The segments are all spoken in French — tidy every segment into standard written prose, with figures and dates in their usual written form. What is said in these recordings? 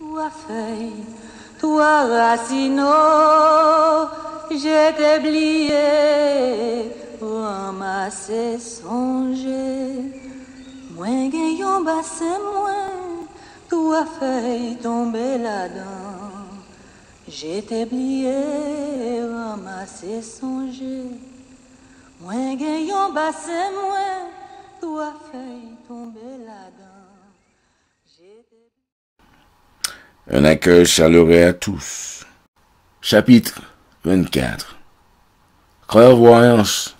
Toi feuille, toi racino, j'ai oublié, ramasser, songer. Moins gagnant bassin moins, toi feuille tomber là-dedans. J'ai oublié, ramasser, songer. Moins gagnant bassin moins, toi feuille tomber là-dedans. Un accueil chaleureux à tous. Chapitre 24. Clairvoyance.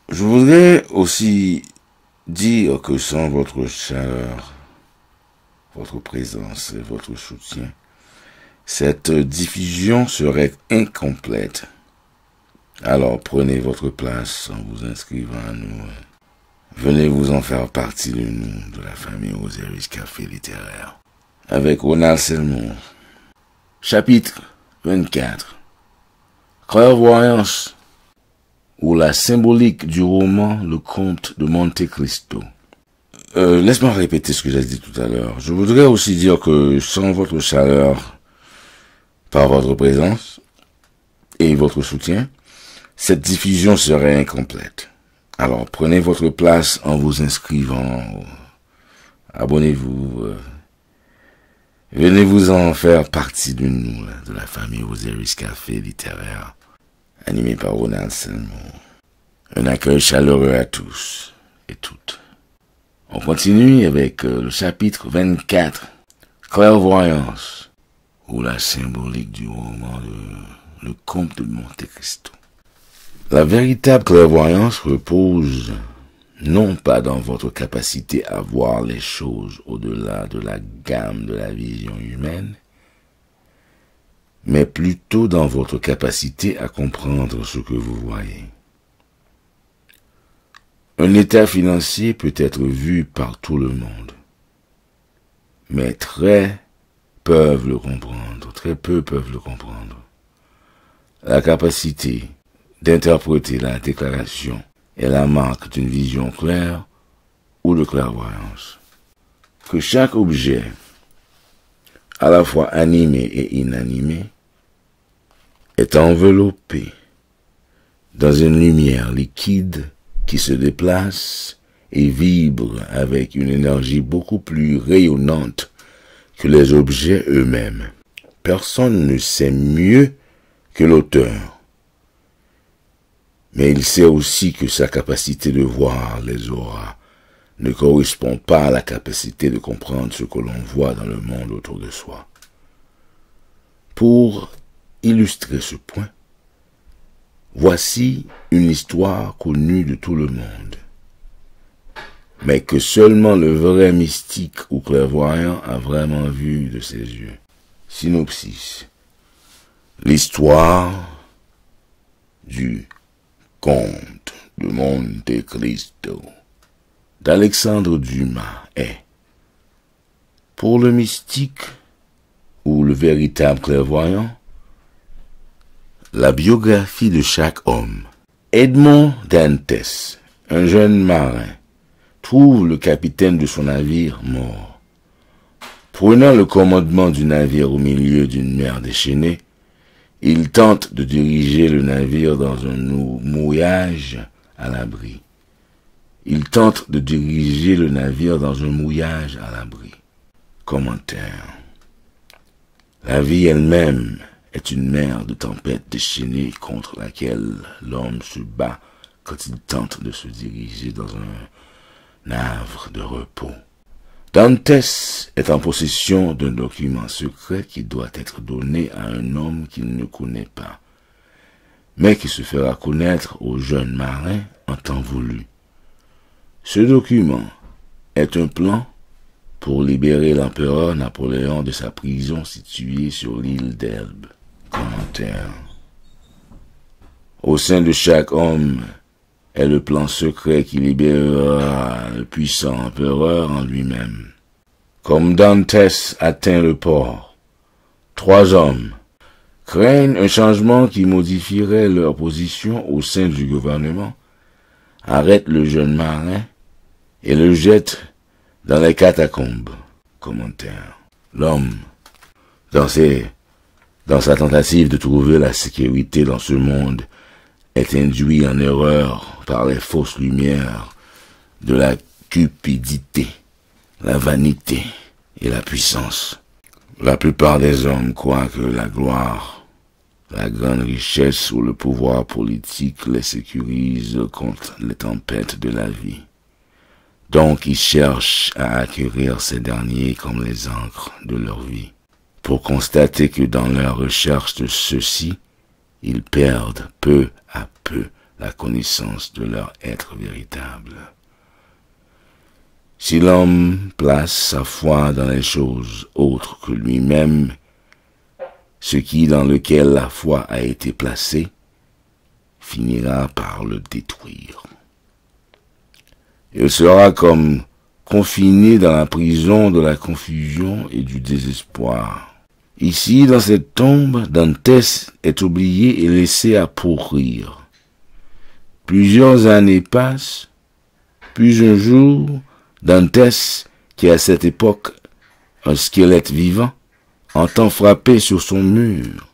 Je voudrais aussi dire que sans votre chaleur, votre présence et votre soutien, cette diffusion serait incomplète. Alors prenez votre place en vous inscrivant à nous. Venez vous en faire partie de nous, de la famille Osiris Café Littéraire. Avec Ronald Selmour. Chapitre 24. Clairvoyance, ou la symbolique du roman Le Comte de Monte Cristo. Laisse-moi répéter ce que j'ai dit tout à l'heure. Je voudrais aussi dire que sans votre chaleur, par votre présence et votre soutien, cette diffusion serait incomplète. Alors prenez votre place en vous inscrivant. Abonnez-vous. Venez vous en faire partie de nous, de la famille Osiris Café Littéraire, animé par Ronald Selmour. Un accueil chaleureux à tous et toutes. On continue avec le chapitre 24, Clairvoyance, ou la symbolique du roman de Le Comte de Monte Cristo. La véritable clairvoyance repose non pas dans votre capacité à voir les choses au-delà de la gamme de la vision humaine, mais plutôt dans votre capacité à comprendre ce que vous voyez. Un état financier peut être vu par tout le monde, mais très peu peuvent le comprendre. La capacité d'interpréter la déclaration est la marque d'une vision claire ou de clairvoyance. Que chaque objet, à la fois animé et inanimé, est enveloppé dans une lumière liquide qui se déplace et vibre avec une énergie beaucoup plus rayonnante que les objets eux-mêmes. Personne ne sait mieux que l'auteur. Mais il sait aussi que sa capacité de voir les auras ne correspond pas à la capacité de comprendre ce que l'on voit dans le monde autour de soi. Pour illustrer ce point, voici une histoire connue de tout le monde, mais que seulement le vrai mystique ou clairvoyant a vraiment vu de ses yeux. Synopsis. L'histoire du Comte de Monte Cristo d'Alexandre Dumas est, pour le mystique ou le véritable clairvoyant, la biographie de chaque homme. Edmond Dantès, un jeune marin, trouve le capitaine de son navire mort. Prenant le commandement du navire au milieu d'une mer déchaînée, il tente de diriger le navire dans un mouillage à l'abri. Commentaire. La vie elle-même est une mer de tempêtes déchaînées contre laquelle l'homme se bat quand il tente de se diriger dans un havre de repos. Dantès est en possession d'un document secret qui doit être donné à un homme qu'il ne connaît pas, mais qui se fera connaître au jeune marin en temps voulu. Ce document est un plan pour libérer l'empereur Napoléon de sa prison située sur l'île d'Elbe. Commentaire. Au sein de chaque homme est le plan secret qui libérera le puissant empereur en lui-même. Comme Dantès atteint le port, 3 hommes craignent un changement qui modifierait leur position au sein du gouvernement, arrêtent le jeune marin et le jettent dans les catacombes. Commentaire. L'homme dans sa tentative de trouver la sécurité dans ce monde, est induit en erreur par les fausses lumières de la cupidité, la vanité et la puissance. La plupart des hommes croient que la gloire, la grande richesse ou le pouvoir politique les sécurise contre les tempêtes de la vie. Donc ils cherchent à acquérir ces derniers comme les ancres de leur vie. Pour constater que dans leur recherche de ceci, ils perdent peu à peu la connaissance de leur être véritable. Si l'homme place sa foi dans les choses autres que lui-même, ce qui dans lequel la foi a été placée finira par le détruire. Il sera comme confiné dans la prison de la confusion et du désespoir. Ici, dans cette tombe, Dantès est oublié et laissé à pourrir. Plusieurs années passent, puis un jour, Dantès, qui à cette époque un squelette vivant, entend frapper sur son mur.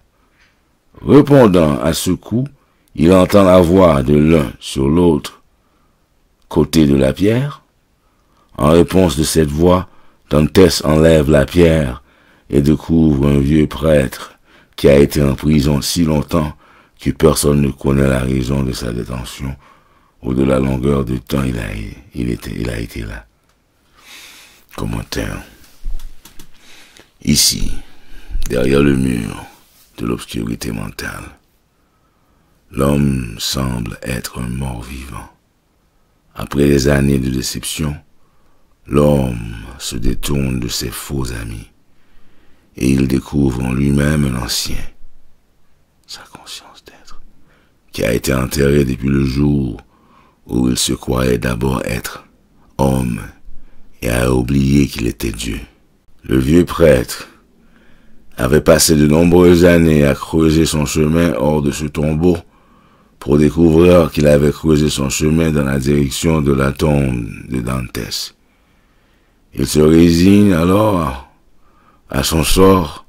Répondant à ce coup, il entend la voix de l'un sur l'autre côté de la pierre. En réponse de cette voix, Dantès enlève la pierre et découvre un vieux prêtre qui a été en prison si longtemps que personne ne connaît la raison de sa détention ou de la longueur du temps il a été là. Commentaire. Ici, derrière le mur de l'obscurité mentale, l'homme semble être un mort-vivant. Après des années de déception, l'homme se détourne de ses faux amis et il découvre en lui-même un ancien, sa conscience d'être, qui a été enterré depuis le jour où il se croyait d'abord être homme et a oublié qu'il était Dieu. Le vieux prêtre avait passé de nombreuses années à creuser son chemin hors de ce tombeau pour découvrir qu'il avait creusé son chemin dans la direction de la tombe de Dantès. Il se résigne alors à son sort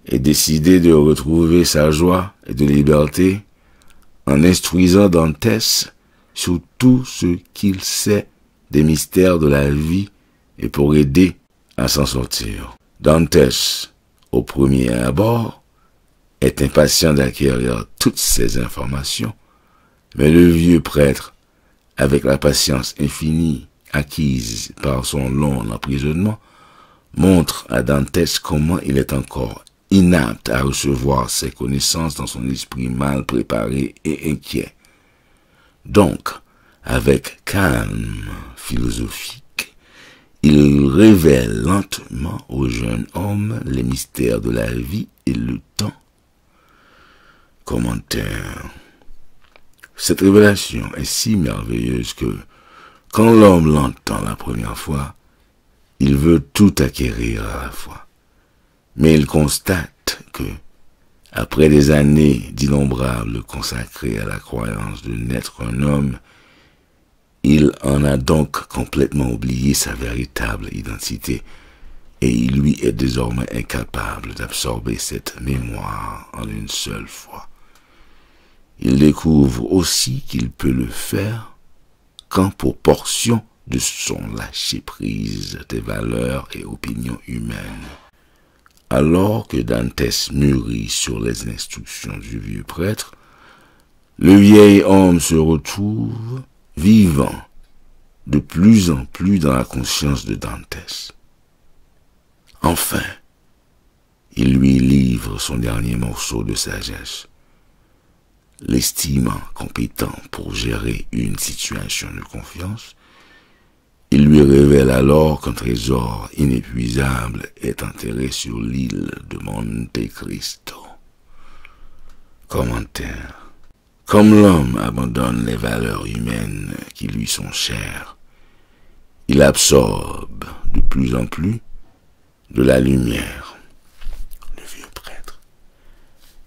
et décide de retrouver sa joie et de liberté en instruisant Dantès sur tout ce qu'il sait des mystères de la vie et pour aider à s'en sortir. Dantès, au premier abord, est impatient d'acquérir toutes ces informations, mais le vieux prêtre, avec la patience infinie acquise par son long emprisonnement, montre à Dantès comment il est encore inapte à recevoir ses connaissances dans son esprit mal préparé et inquiet. Donc, avec calme philosophique, il révèle lentement au jeune homme les mystères de la vie et le temps. Commentaire. Cette révélation est si merveilleuse que, quand l'homme l'entend la première fois, il veut tout acquérir à la fois. Mais il constate que, après des années d'innombrables consacrées à la croyance de naître un homme, il en a donc complètement oublié sa véritable identité et il lui est désormais incapable d'absorber cette mémoire en une seule fois. Il découvre aussi qu'il peut le faire qu'en proportion de son lâcher-prise des valeurs et opinions humaines. Alors que Dantès mûrit sur les instructions du vieux prêtre, le vieil homme se retrouve vivant de plus en plus dans la conscience de Dantès. Enfin, il lui livre son dernier morceau de sagesse. L'estimant compétent pour gérer une situation de confiance, il lui révèle alors qu'un trésor inépuisable est enterré sur l'île de Monte Cristo. Commentaire. Comme l'homme abandonne les valeurs humaines qui lui sont chères, il absorbe de plus en plus de la lumière, le vieux prêtre,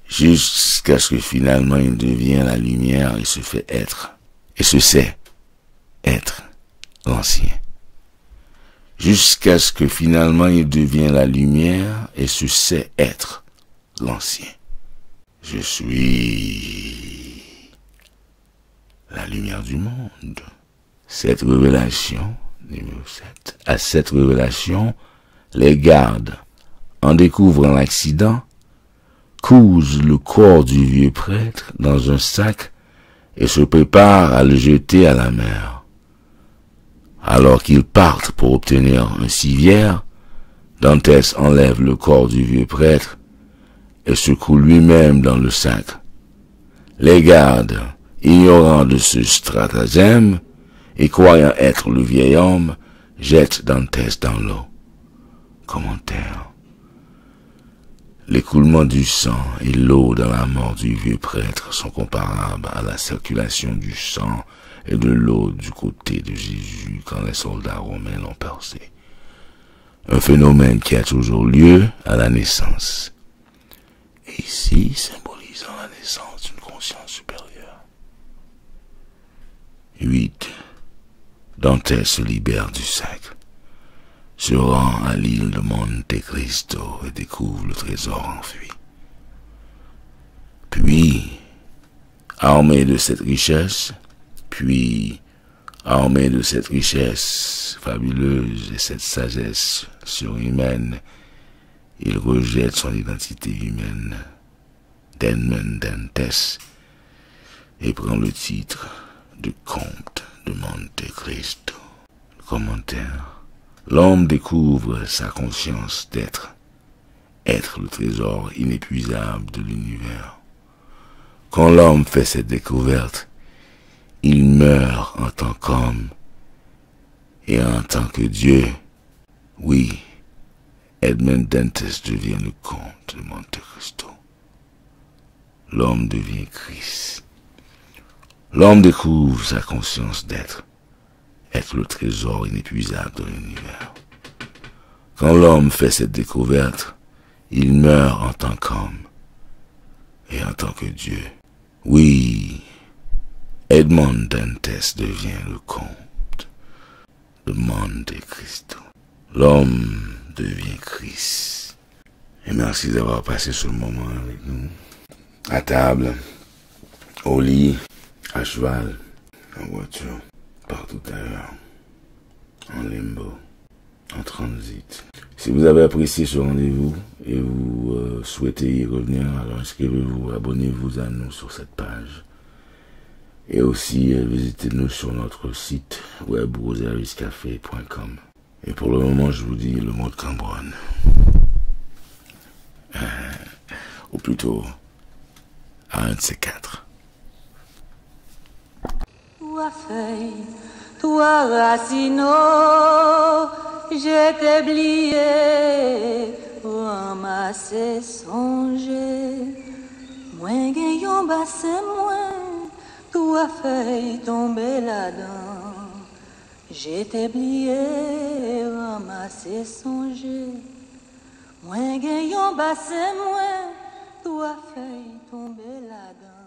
jusqu'à ce que finalement il devient la lumière et se fait être, et se sait être l'ancien. Jusqu'à ce que finalement il devient la lumière et se sait être l'ancien. Je suis la lumière du monde. Cette révélation, numéro 7, à cette révélation, les gardes, en découvrant l'accident, cousent le corps du vieux prêtre dans un sac et se préparent à le jeter à la mer. Alors qu'ils partent pour obtenir un civière, Dantès enlève le corps du vieux prêtre et se coule lui-même dans le sac. Les gardes, ignorant de ce stratagème et croyant être le vieil homme, jettent Dantès dans l'eau. Commentaire. L'écoulement du sang et l'eau dans la mort du vieux prêtre sont comparables à la circulation du sang et de l'eau du côté de Jésus quand les soldats romains l'ont percé. Un phénomène qui a toujours lieu à la naissance. Et ici, symbolisant la naissance d'une conscience supérieure. 8. Dantès se libère du sac, se rend à l'île de Monte Cristo et découvre le trésor enfui. Puis, armé de cette richesse fabuleuse et cette sagesse surhumaine, il rejette son identité humaine d'Edmond Dantès et prend le titre de comte de Monte Cristo. Commentaire. L'homme découvre sa conscience d'être le trésor inépuisable de l'univers. Quand l'homme fait cette découverte, il meurt en tant qu'homme et en tant que Dieu. Oui, Edmond Dantès devient le comte de Monte Cristo. L'homme devient Christ. L'homme découvre sa conscience d'être le trésor inépuisable de l'univers. Quand l'homme fait cette découverte, il meurt en tant qu'homme et en tant que Dieu. Oui, Edmond Dantès devient le comte de Monte Cristo. L'homme devient Christ. Et merci d'avoir passé ce moment avec nous. À table, au lit, à cheval, en voiture, partout ailleurs, en limbo, en transit. Si vous avez apprécié ce rendez-vous et vous souhaitez y revenir, alors inscrivez-vous, abonnez-vous à nous sur cette page. Et aussi, visitez-nous sur notre site web rosariuscafé.com. Et pour le moment, je vous dis le mot de Cambronne. Ou plutôt, à un de ces quatre. Toi feuille, toi racino, je t'ai oublié, ramassé, songé. Moins gagnant bassin, moins, toi feuille tombé là-dedans. Je t'ai oublié, ramassé, songé. Moins gagnant bassin, moins, toi feuille tombé là-dedans.